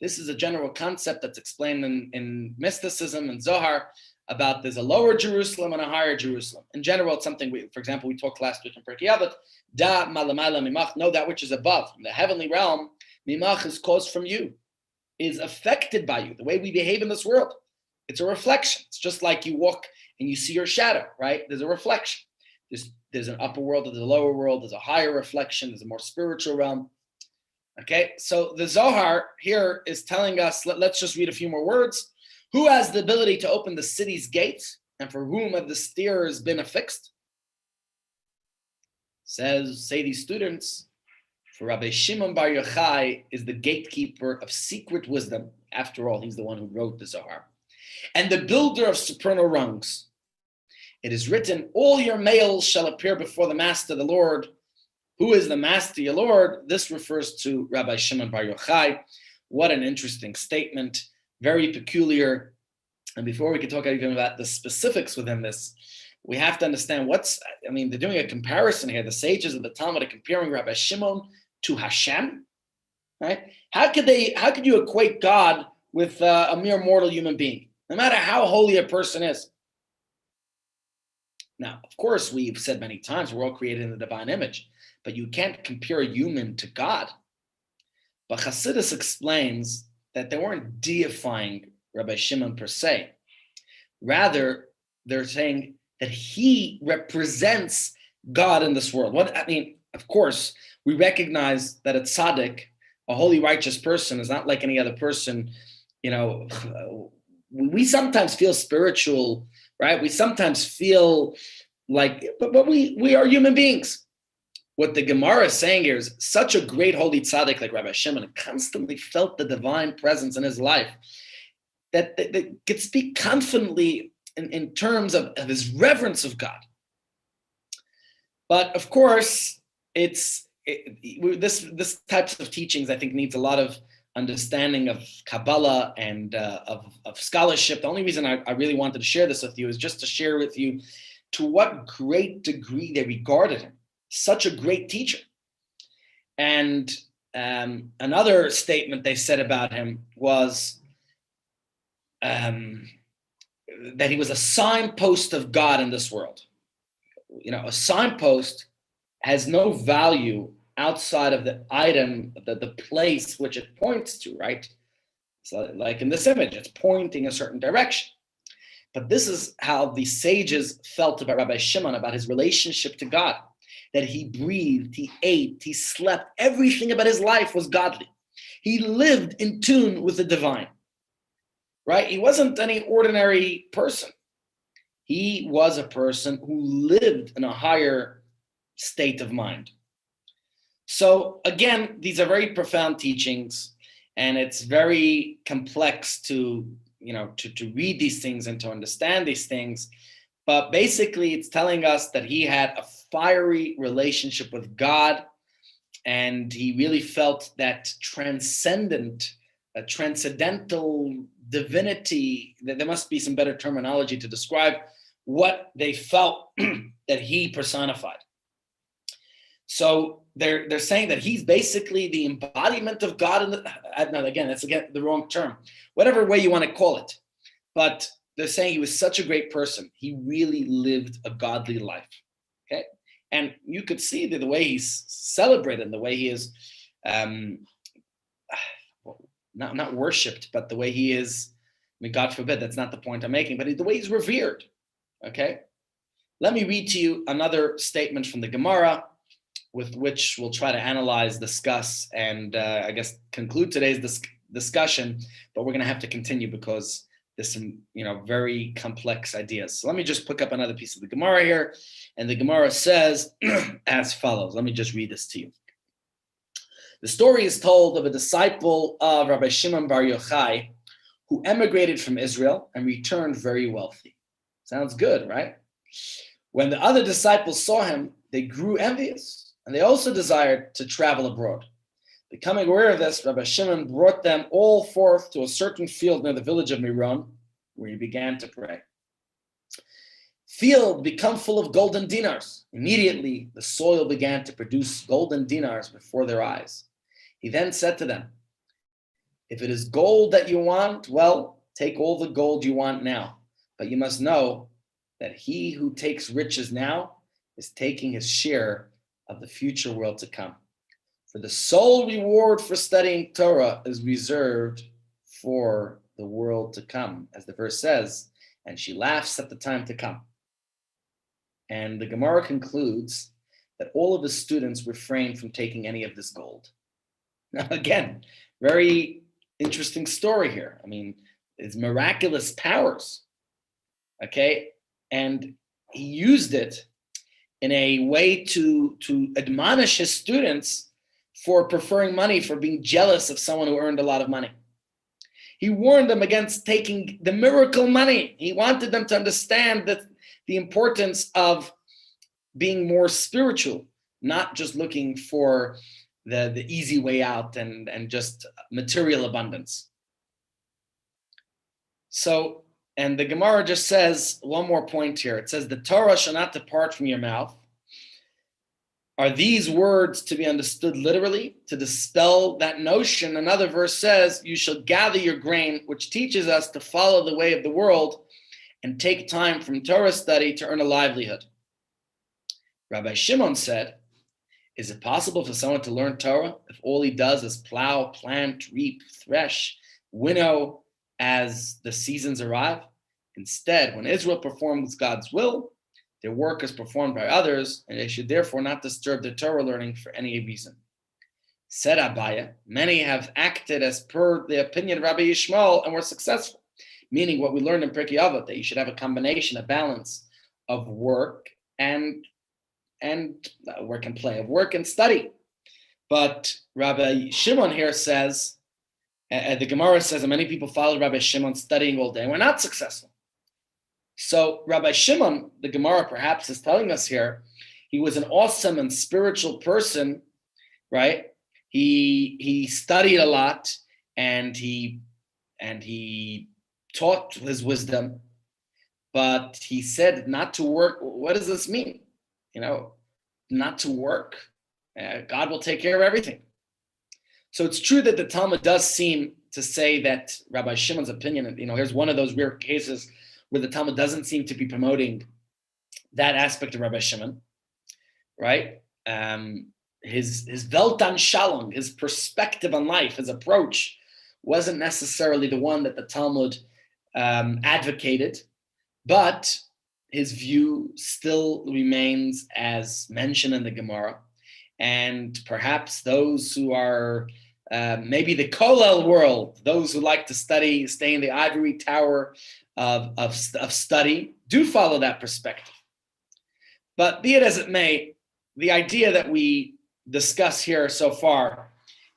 S1: This is a general concept that's explained in mysticism and Zohar about there's a lower Jerusalem and a higher Jerusalem. In general, it's something for example, we talked last week in Pirkei Avot, da malamayla mimach, know that which is above. The heavenly realm, mimach is caused from you, is affected by you. The way we behave in this world, it's a reflection. It's just like you walk and you see your shadow, right? There's a reflection. There's an upper world, there's a lower world, there's a higher reflection, there's a more spiritual realm. Okay, so the Zohar here is telling us, let's just read a few more words. Who has the ability to open the city's gates, and for whom have the stairs been affixed? Say these students, for Rabbi Shimon Bar Yochai is the gatekeeper of secret wisdom. After all, he's the one who wrote the Zohar. And the builder of supernal rungs. It is written, all your males shall appear before the master, the Lord. Who is the master, your Lord? This refers to Rabbi Shimon Bar Yochai. What an interesting statement. Very peculiar. And before we can talk even about the specifics within this, we have to understand they're doing a comparison here. The sages of the Talmud are comparing Rabbi Shimon to Hashem, right? How could you equate God with a mere mortal human being, no matter how holy a person is? Now, of course, we've said many times we're all created in the divine image, but you can't compare a human to God. But Chassidus explains that they weren't deifying Rabbi Shimon per se. Rather, they're saying that he represents God in this world. Of course, we recognize that a tzaddik, a holy, righteous person, is not like any other person. We sometimes feel spiritual, right? We sometimes feel like, but we are human beings. What the Gemara is saying here is such a great holy tzaddik like Rabbi Shimon constantly felt the divine presence in his life that could speak confidently in terms of his reverence of God. But of course, this types of teachings, I think, needs a lot of understanding of Kabbalah and of scholarship. The only reason I really wanted to share this with you is just to share with you to what great degree they regarded him. Such a great teacher. And another statement they said about him was that he was a signpost of God in this world. A signpost has no value outside of the item, the place which it points to, right? So like in this image, it's pointing a certain direction. But this is how the sages felt about Rabbi Shimon, about his relationship to God, that he breathed, he ate, he slept, everything about his life was godly. He lived in tune with the divine, right? He wasn't any ordinary person. He was a person who lived in a higher state of mind. So again, these are very profound teachings, and it's very complex to read these things and to understand these things. But basically, it's telling us that he had a fiery relationship with God, and he really felt that transcendental divinity. That there must be some better terminology to describe what they felt that he personified. So they're saying that he's basically the embodiment of God. That's again the wrong term, whatever way you want to call it. But they're saying he was such a great person. He really lived a godly life. Okay, and you could see the way he's celebrated, the way he is, not worshipped, but the way he is. I mean, God forbid, that's not the point I'm making, but the way he's revered. Okay, let me read to you another statement from the Gemara, with which we'll try to analyze, discuss, and I guess conclude today's discussion. But we're going to have to continue because there's some, very complex ideas. So let me just pick up another piece of the Gemara here, and the Gemara says as follows. Let me just read this to you. The story is told of a disciple of Rabbi Shimon Bar Yochai who emigrated from Israel and returned very wealthy. Sounds good, right? When the other disciples saw him, they grew envious, and they also desired to travel abroad. Becoming aware of this, Rabbi Shimon brought them all forth to a certain field near the village of Miron, where he began to pray. Field become full of golden dinars. Immediately, the soil began to produce golden dinars before their eyes. He then said to them, if it is gold that you want, well, take all the gold you want now. But you must know that he who takes riches now is taking his share of the future world to come. For the sole reward for studying Torah is reserved for the world to come, as the verse says, and she laughs at the time to come. And the Gemara concludes that all of the students refrained from taking any of this gold. Now, again, very interesting story here. I mean, it's miraculous powers, okay? And he used it in a way to admonish his students for preferring money, for being jealous of someone who earned a lot of money. He warned them against taking the miracle money. He wanted them to understand that the importance of being more spiritual, not just looking for the easy way out and just material abundance. So, and the Gemara just says one more point here. It says, the Torah shall not depart from your mouth. Are these words to be understood literally? To dispel that notion, another verse says, you shall gather your grain, which teaches us to follow the way of the world and take time from Torah study to earn a livelihood. Rabbi Shimon said, is it possible for someone to learn Torah if all he does is plow, plant, reap, thresh, winnow as the seasons arrive? Instead, when Israel performs God's will, their work is performed by others, and they should therefore not disturb their Torah learning for any reason. Said Abaya, many have acted as per the opinion of Rabbi Yishmael and were successful, meaning what we learned in Pirkei Avot, that you should have a combination, a balance of work and work and play, of work and study. But Rabbi Shimon here says, the Gemara says that many people followed Rabbi Shimon studying all day and were not successful. So Rabbi Shimon, the Gemara perhaps is telling us here, he was an awesome and spiritual person, right? He studied a lot and he taught his wisdom, but he said not to work. What does this mean? Not to work. God will take care of everything. So it's true that the Talmud does seem to say that Rabbi Shimon's opinion, here's one of those rare cases where the Talmud doesn't seem to be promoting that aspect of Rabbi Shimon, right? his Weltanschauung, his perspective on life, his approach wasn't necessarily the one that the Talmud advocated, but his view still remains as mentioned in the Gemara. And perhaps those who are maybe the Kollel world, those who like to study, stay in the ivory tower of study, do follow that perspective. But be it as it may, the idea that we discuss here so far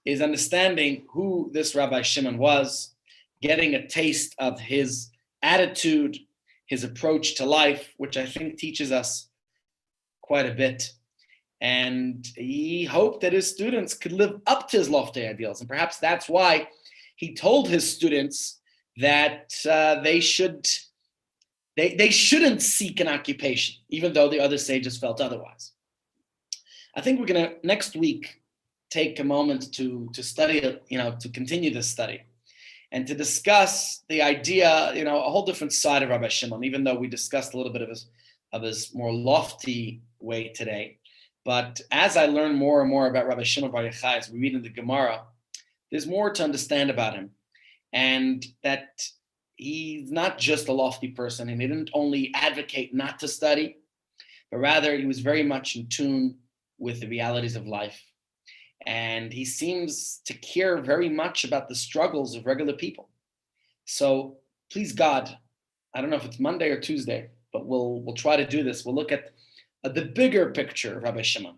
S1: is understanding who this Rabbi Shimon was, getting a taste of his attitude, his approach to life, which I think teaches us quite a bit. And he hoped that his students could live up to his lofty ideals. And perhaps that's why he told his students that they shouldn't seek an occupation, even though the other sages felt otherwise. I think we're going to next week take a moment to study, to continue this study and to discuss the idea, a whole different side of Rabbi Shimon, even though we discussed a little bit of his more lofty way today. But as I learn more and more about Rabbi Shimon Bar Yochai, as we read in the Gemara, there's more to understand about him. And that he's not just a lofty person, and he didn't only advocate not to study, but rather he was very much in tune with the realities of life. And he seems to care very much about the struggles of regular people. So please God, I don't know if it's Monday or Tuesday, but we'll try to do this. We'll look at the bigger picture of Rabbi Shimon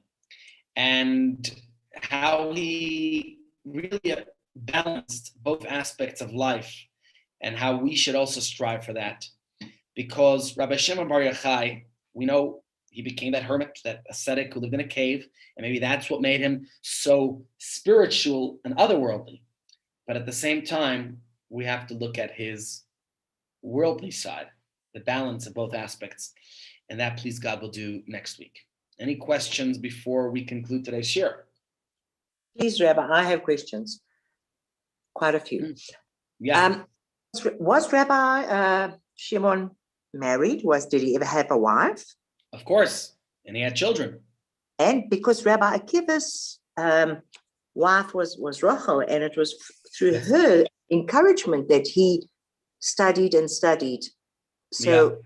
S1: and how he really balanced both aspects of life and how we should also strive for that. Because Rabbi Shimon Bar Yochai, we know he became that hermit, that ascetic who lived in a cave, and maybe that's what made him so spiritual and otherworldly. But at the same time, we have to look at his worldly side, the balance of both aspects. And that, please God, we'll do next week. Any questions before we conclude today's share?
S3: Please, Rabbi, I have questions. Quite a few.
S1: Yeah.
S3: Was Rabbi Shimon married? Did he ever have a wife?
S1: Of course. And he had children.
S3: And because Rabbi Akiva's wife was Rachel, and it was through her encouragement that he studied and studied. So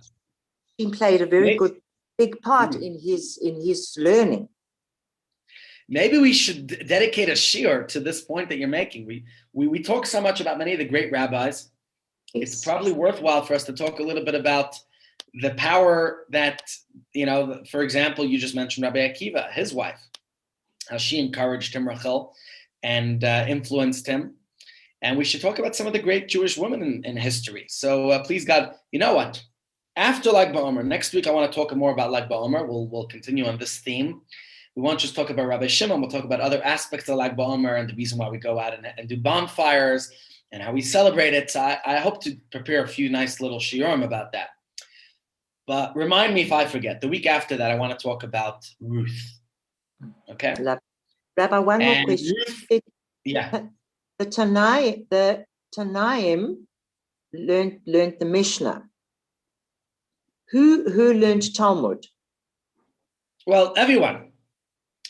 S3: he played a very good big part in his learning.
S1: Maybe we should dedicate a shiur to this point that you're making. We talk so much about many of the great rabbis. Yes. It's probably worthwhile for us to talk a little bit about the power that, for example, you just mentioned Rabbi Akiva, his wife, how she encouraged him, Rachel, and influenced him. And we should talk about some of the great Jewish women in history. So please God, you know what? After Lag BaOmer, next week I want to talk more about Lag BaOmer. We'll continue on this theme. We won't just talk about Rabbi Shimon. We'll talk about other aspects of Lag BaOmer and the reason why we go out and do bonfires and how we celebrate it. So I hope to prepare a few nice little shiurim about that. But remind me if I forget. The week after that, I want to talk about Ruth. Okay?
S3: Rabbi, one more question.
S1: Ruth, yeah.
S3: The Tanaim learned the Mishnah. Who learned Talmud?
S1: Well, everyone.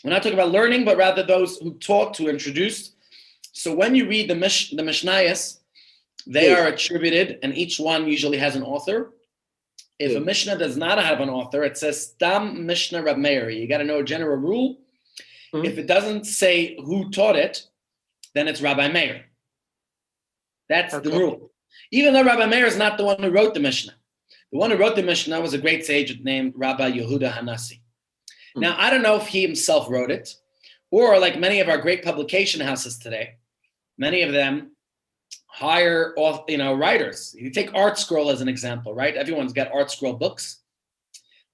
S1: We're not talking about learning, but rather those who taught, who introduced. So when you read the Mishnayos, they are attributed, and each one usually has an author. If a Mishnah does not have an author, it says Stam Mishnah Rab Meir. You got to know a general rule. If it doesn't say who taught it, then it's Rabbi Meir. That's the rule. Even though Rabbi Meir is not the one who wrote the Mishnah. The one who wrote the Mishnah was a great sage named Rabbi Yehuda Hanassi. Now, I don't know if he himself wrote it, or like many of our great publication houses today, many of them hire writers. You take Art Scroll as an example, right? Everyone's got Art Scroll books.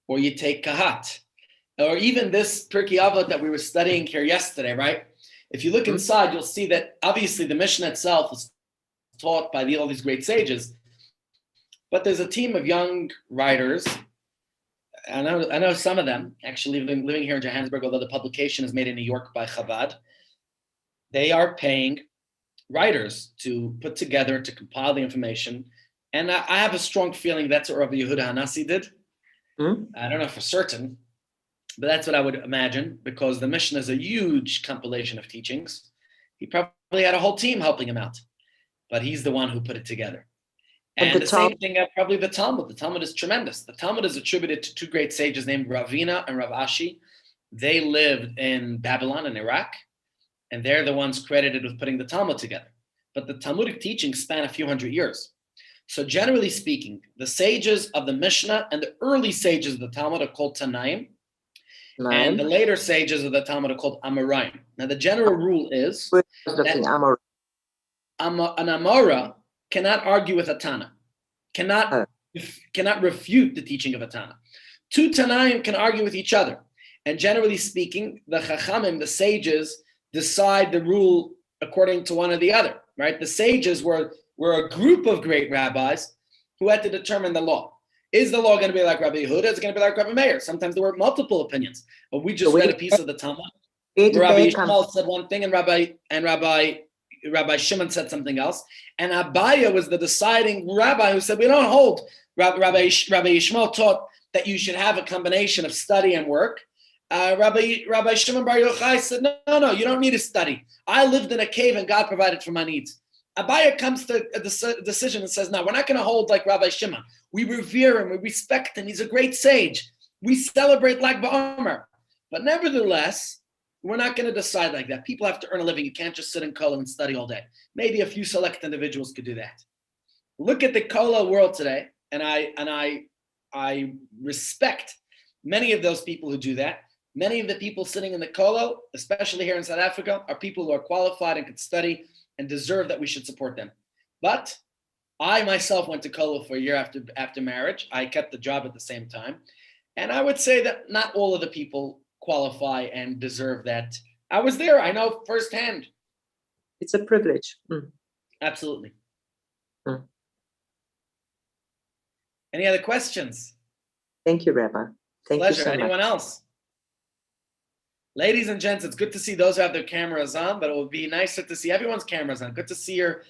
S1: Or you take Kahat. Or even this Pirkei Avot that we were studying here yesterday, right? If you look inside, you'll see that obviously the Mishnah itself is taught by all these great sages. But there's a team of young writers. I know some of them, actually living here in Johannesburg, although the publication is made in New York by Chabad. They are paying writers to put together, to compile the information. And I have a strong feeling that's what Rabbi Yehuda Hanassi did. I don't know for certain. but that's what I would imagine, because the Mishnah is a huge compilation of teachings. He probably had a whole team helping him out, but he's the one who put it together. And the same thing, probably the Talmud. The Talmud is tremendous. The Talmud is attributed to two great sages named Ravina and Rav Ashi. They lived in Babylon and Iraq, and they're the ones credited with putting the Talmud together. But the Talmudic teachings span a few hundred years. So generally speaking, the sages of the Mishnah and the early sages of the Talmud are called Tanaim, and the later sages of the Talmud are called Amoraim. Now the general rule is that an Amora cannot argue with a Tana, cannot refute the teaching of a Tana. Two Tanaim can argue with each other. And generally speaking, the Chachamim, the sages, decide the rule according to one or the other, right? The sages were a group of great rabbis who had to determine the law. Is the law going to be like Rabbi Yehuda? Is it going to be like Rabbi Meir? Sometimes there were multiple opinions. But we just read a piece of the Talmud where Rabbi Yishmael said one thing and Rabbi Shimon said something else. And Abaya was the deciding rabbi who said, we don't hold. Rabbi Yishmael taught that you should have a combination of study and work. Rabbi Shimon Bar Yochai said, no, you don't need to study. I lived in a cave and God provided for my needs. Abaya comes to a decision and says, no, we're not going to hold like Rabbi Shimon. We revere him, we respect him. He's a great sage. We celebrate Lag BaOmer. But nevertheless, we're not going to decide like that. People have to earn a living. You can't just sit in kollel and study all day. Maybe a few select individuals could do that. Look at the kollel world today, and I respect many of those people who do that. Many of the people sitting in the kollel, especially here in South Africa, are people who are qualified and could study and deserve that we should support them. But I myself went to kollel for a year after marriage. I kept the job at the same time. And I would say that not all of the people qualify and deserve that. I was there. I know firsthand.
S3: It's a privilege.
S1: Absolutely. Any other questions?
S3: Thank you, Rabbi. Thank
S1: Pleasure.
S3: you so much.
S1: Anyone else? Ladies and gents, it's good to see those who have their cameras on, but it would be nicer to see everyone's cameras on. Good to see your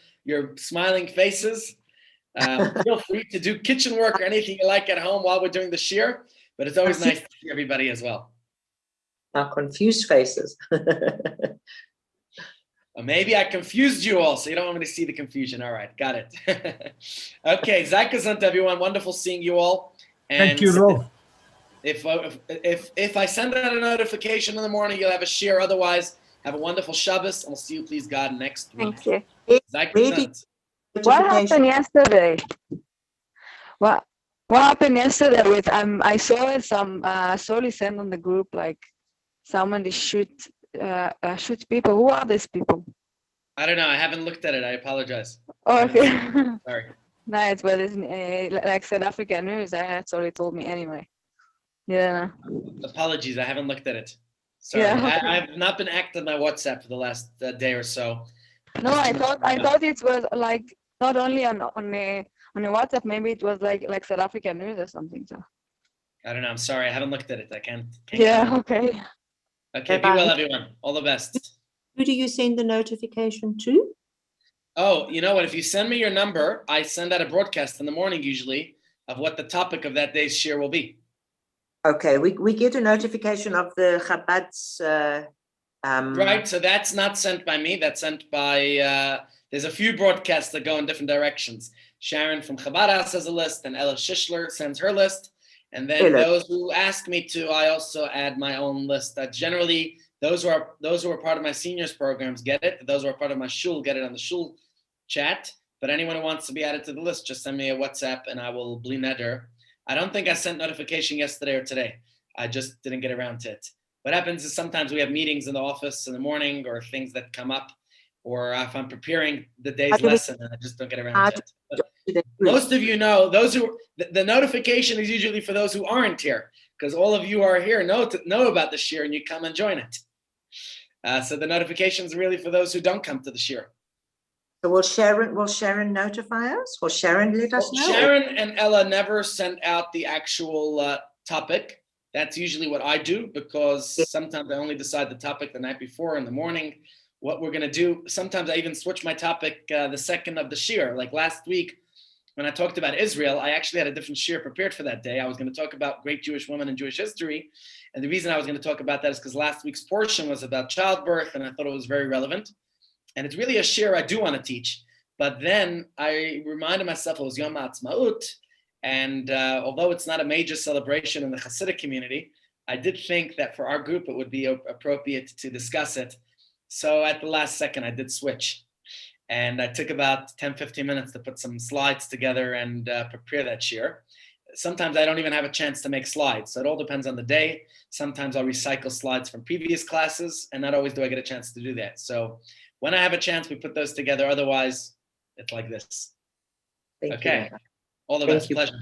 S1: smiling faces. Feel free to do kitchen work or anything you like at home while we're doing the shir, but it's always nice to see everybody as well.
S3: Our confused faces.
S1: Or maybe I confused you all, so you don't want me to see the confusion. All right, got it. Okay, Zakazant, everyone. Wonderful seeing you all. And
S4: thank you, Ro.
S1: If I send out a notification in the morning, you'll have a share. Otherwise, have a wonderful Shabbos, and we'll see you, please God, next week.
S2: Thank you.
S1: Zakazant.
S5: What happened yesterday? What happened yesterday with I saw some Soli sent on the group like someone shoot people. Who are these people?
S1: I don't know. I haven't looked at it. I apologize.
S5: Oh, okay.
S1: Sorry.
S5: Nice, but it's like South African news. That's all he told me anyway. Yeah.
S1: Apologies. I haven't looked at it. Sorry.
S5: Yeah, okay.
S1: I've not been active on my WhatsApp for the last day or so.
S5: No, I thought it was like not only on the WhatsApp. Maybe it was like South African news or something. So.
S1: I don't know. I'm sorry. I haven't looked at it. I can't
S5: Yeah.
S1: comment.
S5: Okay.
S1: Okay. Be well, everyone. All the best.
S3: Who do you send the notification to?
S1: Oh, you know what? If you send me your number, I send out a broadcast in the morning usually of what the topic of that day's share will be.
S3: Okay, we get a notification of the Chabad's.
S1: Right. So that's not sent by me. That's sent by. There's a few broadcasts that go in different directions. Sharon from Chabad has a list, and Ella Shishler sends her list. And then those who ask me to, I also add my own list. Generally, those who are part of my seniors programs get it. Those who are part of my shul get it on the shul chat. But anyone who wants to be added to the list, just send me a WhatsApp and I will bli neder. I don't think I sent notification yesterday or today. I just didn't get around to it. What happens is sometimes we have meetings in the office in the morning or things that come up, or if I'm preparing the day's lesson and I just don't get around to it. But most of you know, the notification is usually for those who aren't here, because all of you are here know about the shir and you come and join it. So the notification is really for those who don't come to the shir.
S3: So will Sharon notify us? Will Sharon let us know?
S1: Sharon and Ella never send out the actual topic. That's usually what I do, because sometimes I only decide the topic the night before in the morning, what we're going to do. Sometimes I even switch my topic the second of the shir. Like last week, when I talked about Israel, I actually had a different shir prepared for that day. I was going to talk about great Jewish women in Jewish history. And the reason I was going to talk about that is because last week's portion was about childbirth, and I thought it was very relevant. And it's really a shir I do want to teach. But then I reminded myself it was Yom HaAtzmaut. And although it's not a major celebration in the Hasidic community, I did think that for our group, it would be appropriate to discuss it. So at the last second, I did switch. And I took about 10, 15 minutes to put some slides together and prepare that shir. Sometimes I don't even have a chance to make slides. So it all depends on the day. Sometimes I'll recycle slides from previous classes, and not always do I get a chance to do that. So when I have a chance, we put those together. Otherwise, it's like this.
S3: Thank you,
S1: Okay.
S3: Rabbi.
S1: All the
S3: Thank
S1: best.
S3: you.
S1: Pleasure.